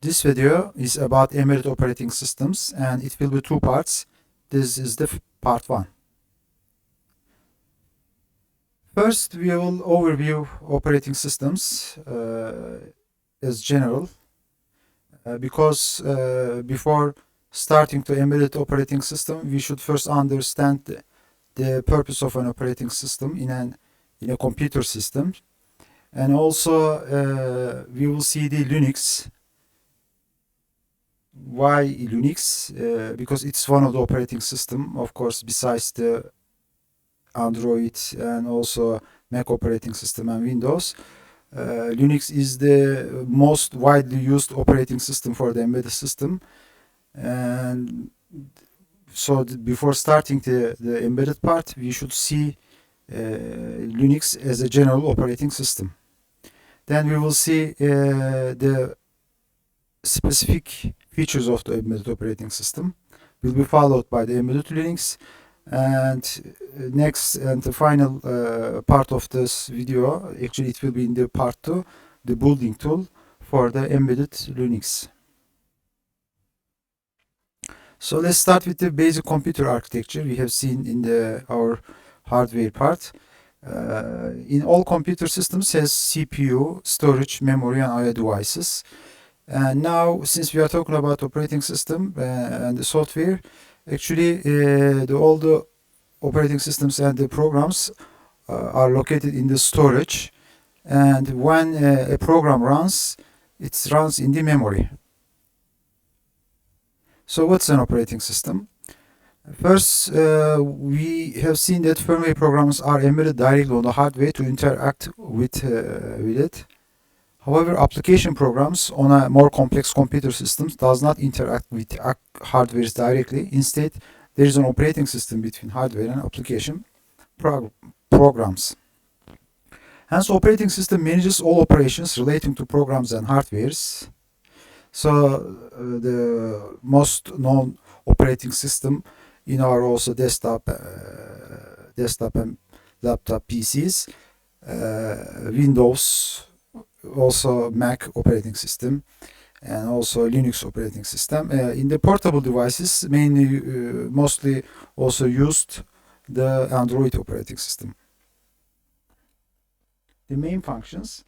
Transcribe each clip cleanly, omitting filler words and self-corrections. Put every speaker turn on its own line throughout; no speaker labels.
This video is about embedded operating systems and it will be two parts. This is the part 1. First, we will overview operating systems as general because before starting to embedded operating system, we should first understand the purpose of an operating system in a computer system. And also we will see the Linux. Why Linux? Because it's one of the operating system, of course, besides the Android and also Mac operating system and Windows. Linux is the most widely used operating system for the embedded system. And so before starting the embedded part, we should see Linux as a general operating system. Then we will see the specific features of the embedded operating system will be followed by the embedded Linux, and next and the final part of this video, actually it will be in the part 2, the building tool for the embedded Linux. So let's start with the basic computer architecture we have seen in our hardware part. In all computer systems has CPU, storage, memory and I/O devices. And now, since we are talking about operating system and the software, actually all the operating systems and the programs are located in the storage. And when a program runs, it runs in the memory. So what's an operating system? First, we have seen that firmware programs are embedded directly on the hardware to interact with it. However, application programs on a more complex computer systems does not interact with hardware directly. Instead, there is an operating system between hardware and application programs. Hence, operating system manages all operations relating to programs and hardwares. So, the most known operating system in our also desktop and laptop PCs, Windows, also Mac operating system, and also Linux operating system. In the portable devices, mostly also used the Android operating system. The main functions.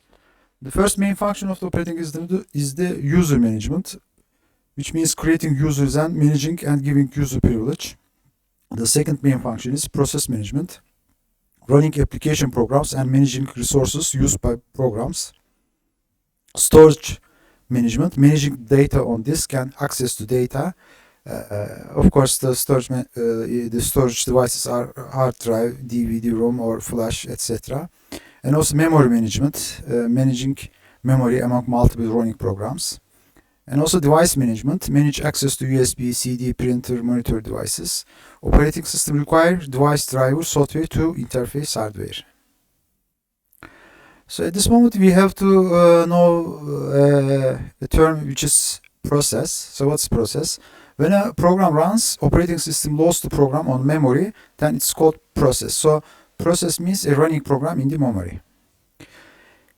The first main function of the operating system is the user management, which means creating users and managing and giving user privilege. The second main function is process management, running application programs and managing resources used by programs. Storage management, managing data on disk and access to data. Of course, the storage devices are hard drive, DVD-ROM or flash, etc. And also memory management, managing memory among multiple running programs. And also device management, manage access to USB, CD, printer, monitor devices. Operating system require device driver software to interface hardware. So at this moment we have to know the term which is process. So what's process? When a program runs, operating system loads the program on memory, then it's called process. So process means a running program in the memory.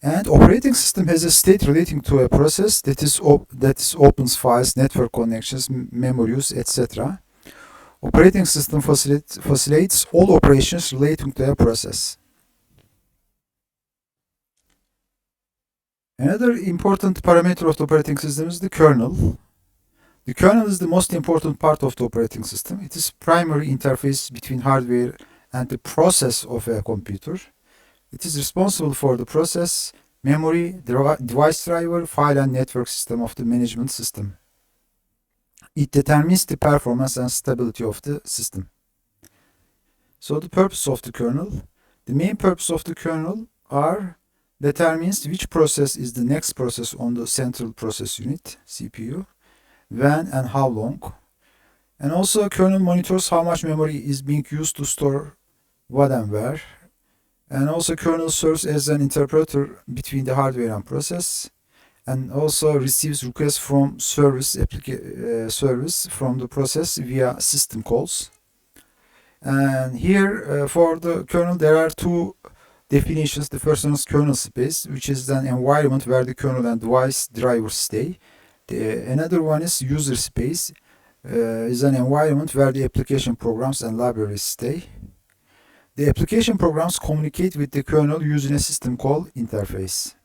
And operating system has a state relating to a process that opens files, network connections, memory use, etc. Operating system facilitates all operations relating to a process. Another important parameter of the operating system is the kernel. The kernel is the most important part of the operating system. It is primary interface between hardware and the process of a computer. It is responsible for the process, memory, device driver, file and network system of the management system. It determines the performance and stability of the system. So the purpose of the kernel. The main purpose of the kernel determines which process is the next process on the central process unit, CPU, when and how long. And also kernel monitors how much memory is being used to store what and where. And also kernel serves as an interpreter between the hardware and process, and also receives requests from service from the process via system calls. And here for the kernel there are two definitions. The first one is kernel space, which is an environment where the kernel and device drivers stay. Another one is user space, is an environment where the application programs and libraries stay. The application programs communicate with the kernel using a system call interface.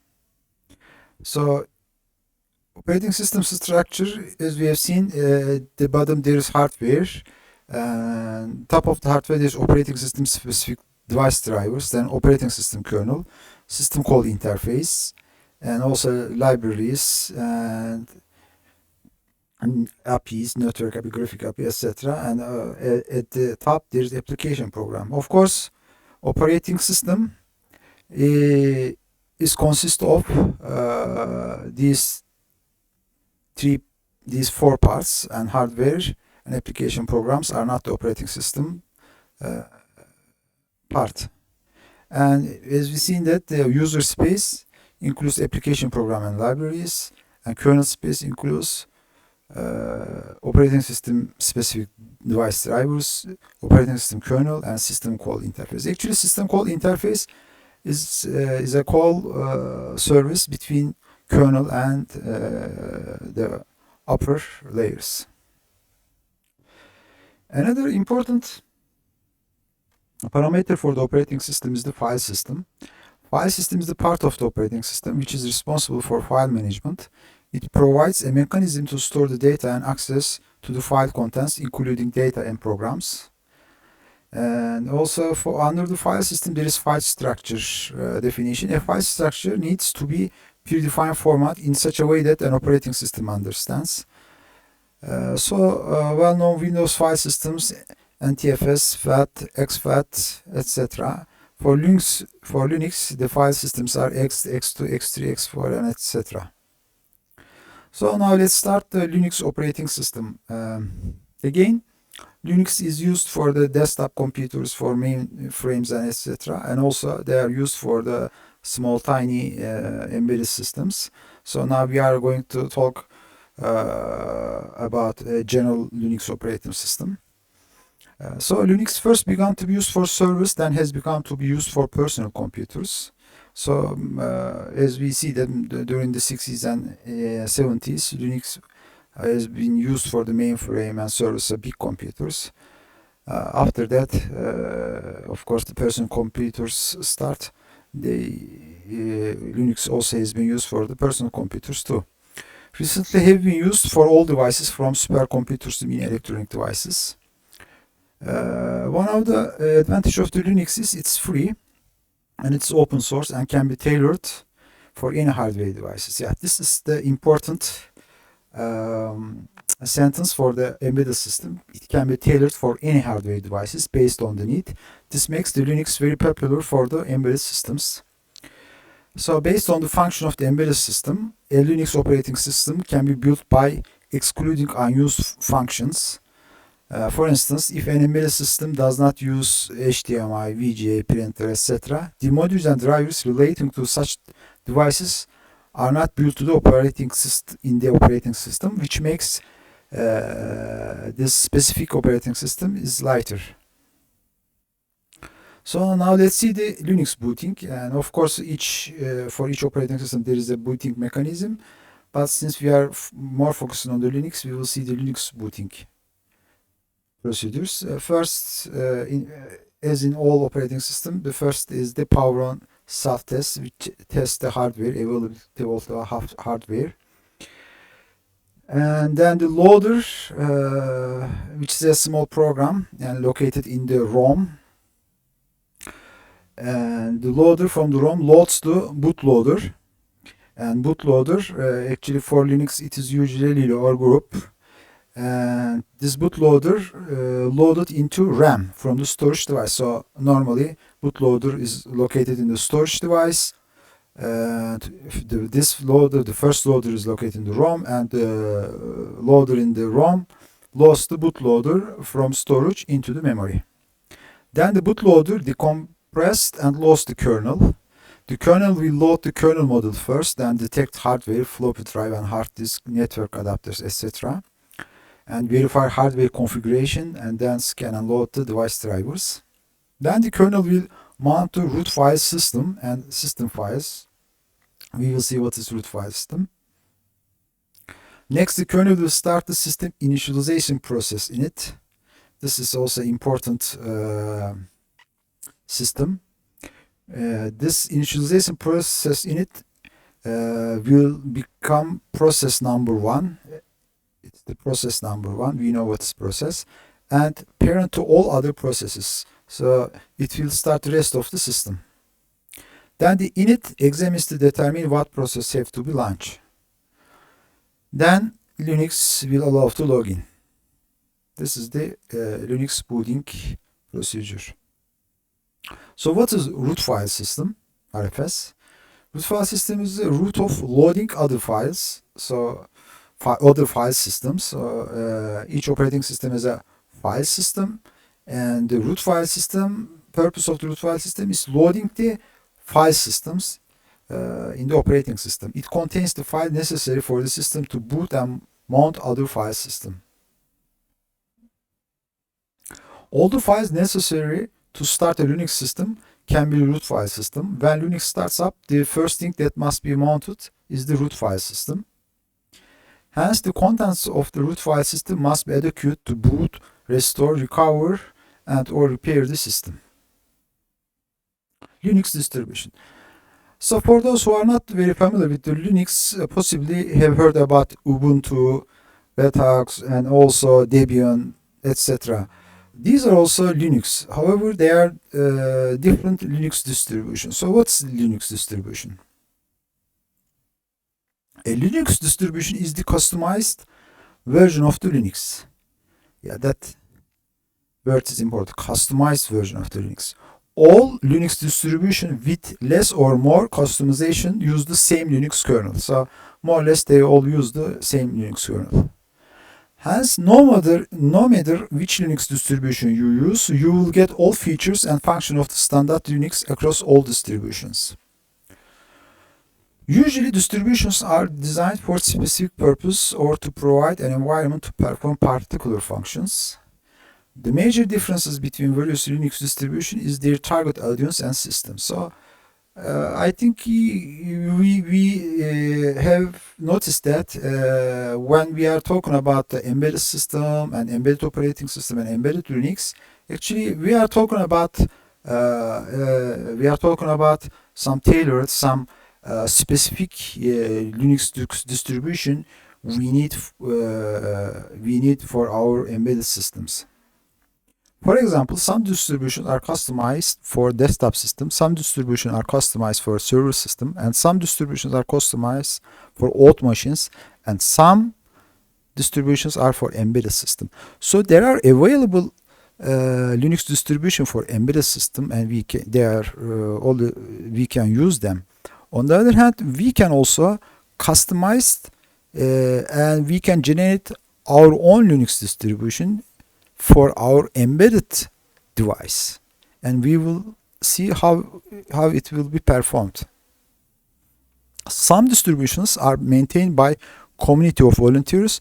So operating system structure, as we have seen, at the bottom there is hardware, and top of the hardware there is operating system specific device drivers, then operating system kernel, system call interface, and also libraries and APIs, network API, graphic API, etc. And at the top there is application program. Of course, operating system is consist of these four parts, and hardware and application programs are not the operating system part. And as we seen that the user space includes application program and libraries, and kernel space includes operating system specific device drivers, operating system kernel, and system call interface. Actually, system call interface is a call service between kernel and the upper layers. Another important parameter for the operating system is the file system. File system is the part of the operating system which is responsible for file management. It provides a mechanism to store the data and access to the file contents, including data and programs. And also under the file system there is file structure definition. A file structure needs to be predefined format in such a way that an operating system understands. Well-known Windows file systems, NTFS, FAT, exFAT, etc. For Linux, the file systems are X, X2, X3, X4, and etc. So now let's start the Linux operating system. Again, Linux is used for the desktop computers, for mainframes, and etc. And also they are used for the small, tiny embedded systems. So now we are going to talk about a general Linux operating system. So Linux first began to be used for servers, then has become to be used for personal computers. So as we see that during the 60s and 70s, Linux has been used for the mainframe and servers of big computers. After that, of course, the personal computers start. Linux also has been used for the personal computers too. Recently have been used for all devices from supercomputers to mini electronic devices. One of the advantages of the Linux is it's free and it's open source and can be tailored for any hardware devices. Yeah, this is the important sentence for the embedded system. It can be tailored for any hardware devices based on the need. This makes the Linux very popular for the embedded systems. So based on the function of the embedded system, a Linux operating system can be built by excluding unused functions. For instance, if an embedded system does not use HDMI, VGA, printer, etc., the modules and drivers relating to such devices are not built to the operating system, which makes this specific operating system is lighter. So now let's see the Linux booting, and of course for each operating system there is a booting mechanism, but since we are more focused on the Linux, we will see the Linux booting procedures. First, as in all operating systems, the first is the power on self-test, which tests the hardware, availability of the hardware. And then the loader, which is a small program and located in the ROM. And the loader from the ROM loads the bootloader. And bootloader, actually for Linux, it is usually lower group. And this bootloader loaded into RAM from the storage device. So normally bootloader is located in the storage device. The first loader is located in the ROM, and the loader in the ROM loads the bootloader from storage into the memory. Then the bootloader decompressed and loads the kernel. The kernel will load the kernel module first, then detect hardware, floppy drive and hard disk, network adapters, etc. and verify hardware configuration, and then scan and load the device drivers. Then the kernel will mount the root file system and system files. We will see what is root file system. Next, the kernel will start the system initialization process in it. This is also important system. This initialization process in it will become process number one. It's the process number one. We know what's process, and parent to all other processes. So it will start the rest of the system. Then the init examines to determine what process have to be launched. Then Linux will allow to login. This is the Linux booting procedure. So what is root file system, RFS? Root file system is the root of loading other files. So other file systems. So each operating system has a file system, and the root file system, purpose of the root file system is loading the file systems in the operating system. It contains the file necessary for the system to boot and mount other file system. All the files necessary to start a Linux system can be the root file system. When Linux starts up, the first thing that must be mounted is the root file system. Hence, the contents of the root file system must be adequate to boot, restore, recover, and or repair the system. Linux distribution. So for those who are not very familiar with the Linux, possibly have heard about Ubuntu, Red Hat, and also Debian, etc. These are also Linux. However, they are different Linux distributions. So what's Linux distribution? A Linux distribution is the customized version of the Linux. Yeah, that word is important. Customized version of the Linux. All Linux distribution with less or more customization use the same Linux kernel. So more or less they all use the same Linux kernel. Hence, no matter which Linux distribution you use, you will get all features and functions of the standard Linux across all distributions. Usually, distributions are designed for a specific purpose or to provide an environment to perform particular functions. The major differences between various Linux distributions is their target audience and system. So, I think we have noticed that when we are talking about the embedded system and embedded operating system and embedded Linux, actually we are talking about some tailored, some specific Linux distribution we need for our embedded systems. For example, some distributions are customized for desktop systems, some distributions are customized for server system, and some distributions are customized for old machines, and some distributions are for embedded system. So there are available Linux distribution for embedded system, and we can use them. On the other hand, we can also customize and we can generate our own Linux distribution for our embedded device, and we will see how it will be performed. Some distributions are maintained by community of volunteers,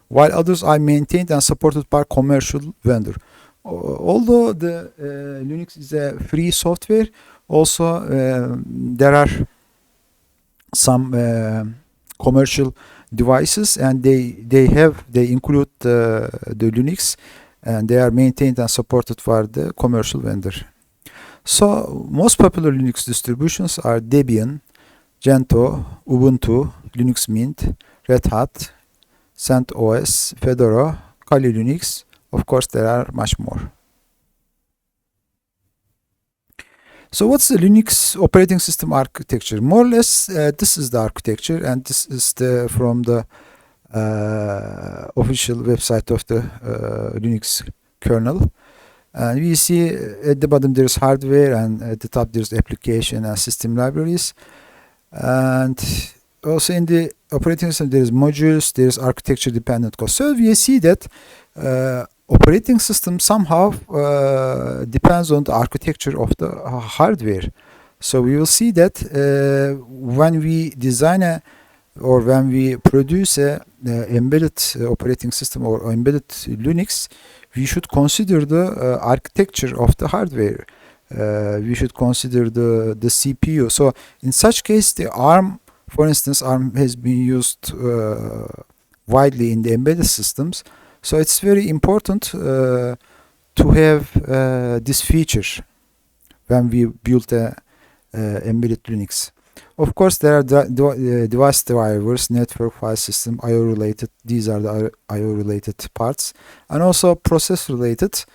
while others are maintained and supported by commercial vendor. Although the Linux is a free software, also there are some commercial devices, and they include the Linux, and they are maintained and supported by the commercial vendor. So most popular Linux distributions are Debian, Gentoo, Ubuntu, Linux Mint, Red Hat, CentOS, Fedora, Kali Linux. Of course, there are much more. So what's the Linux operating system architecture? More or less, this is the architecture, and this is from the official website of the Linux kernel. And we see at the bottom there's hardware, and at the top there's application and system libraries. And also in the operating system there's modules, there's architecture dependent code. So we see that operating system somehow depends on the architecture of the hardware. So we will see that when we design or when we produce a embedded operating system or embedded Linux, we should consider the architecture of the hardware. We should consider the CPU. So in such case, the ARM, for instance, ARM has been used widely in the embedded systems. So it's very important to have this feature when we build a embedded Linux. Of course, there are device drivers, network, file system, I/O related. These are the I/O related parts, and also process related.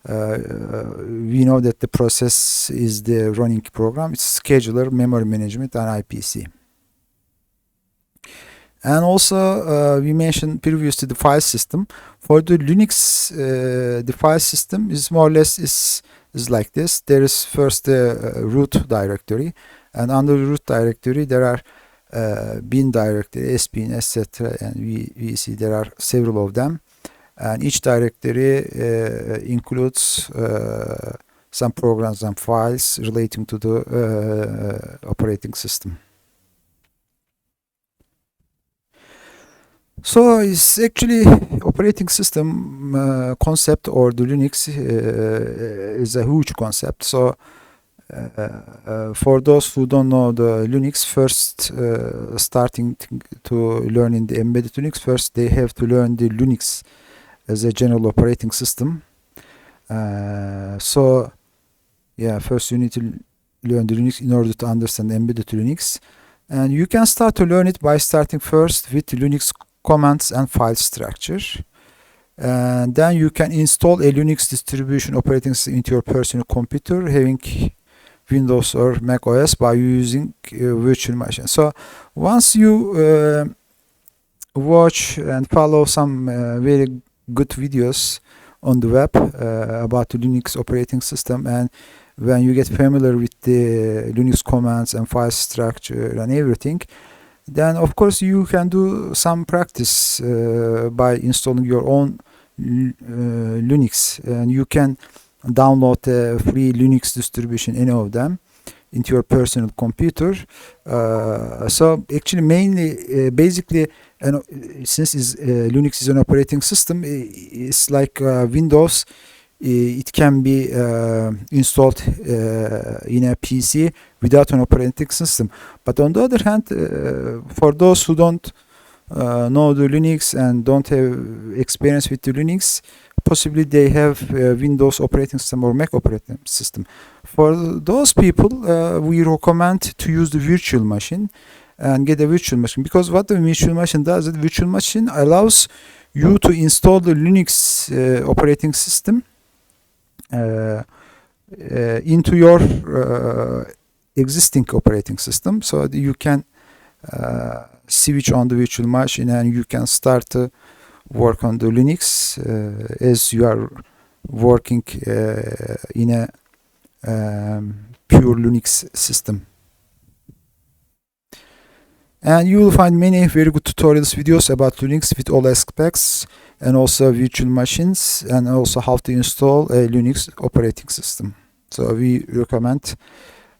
We know that the process is the running program. It's scheduler, memory management, and IPC. And also, we mentioned previously the file system. For the Linux, the file system is more or less is like this. There is first the root directory, and under the root directory there are bin directory, sbin, etc. And we see there are several of them. And each directory includes some programs and files relating to the operating system. So it's actually operating system concept, or the Linux is a huge concept. So for those who don't know the Linux, first starting to learn in the embedded Linux, first they have to learn the Linux as a general operating system. So yeah, first you need to learn the Linux in order to understand embedded Linux. And you can start to learn it by starting first with Linux commands and file structure, and then you can install a Linux distribution operating system into your personal computer having Windows or Mac OS by using virtual machine. So once you watch and follow some very good videos on the web about the Linux operating system, and when you get familiar with the Linux commands and file structure and everything, then of course you can do some practice by installing your own Linux, and you can download a free Linux distribution, any of them, into your personal computer. So actually mainly basically, since Linux is an operating system, it's like Windows. It can be installed in a PC without an operating system. But on the other hand, for those who don't know the Linux and don't have experience with the Linux, possibly they have Windows operating system or Mac operating system. For those people, we recommend to use the virtual machine and get a virtual machine, because what the virtual machine does, the virtual machine allows you to install the Linux operating system into your existing operating system, so that you can switch on the virtual machine and you can start to work on the Linux as you are working in a pure Linux system. And you will find many very good tutorials videos about Linux with all aspects, and also virtual machines, and also how to install a Linux operating system. So we recommend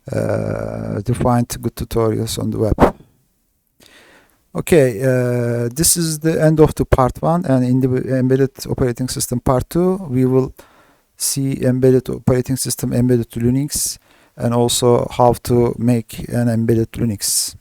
to find good tutorials on the web. Okay, this is the end of the part 1, and in the embedded operating system part 2 we will see embedded operating system, embedded Linux, and also how to make an embedded Linux.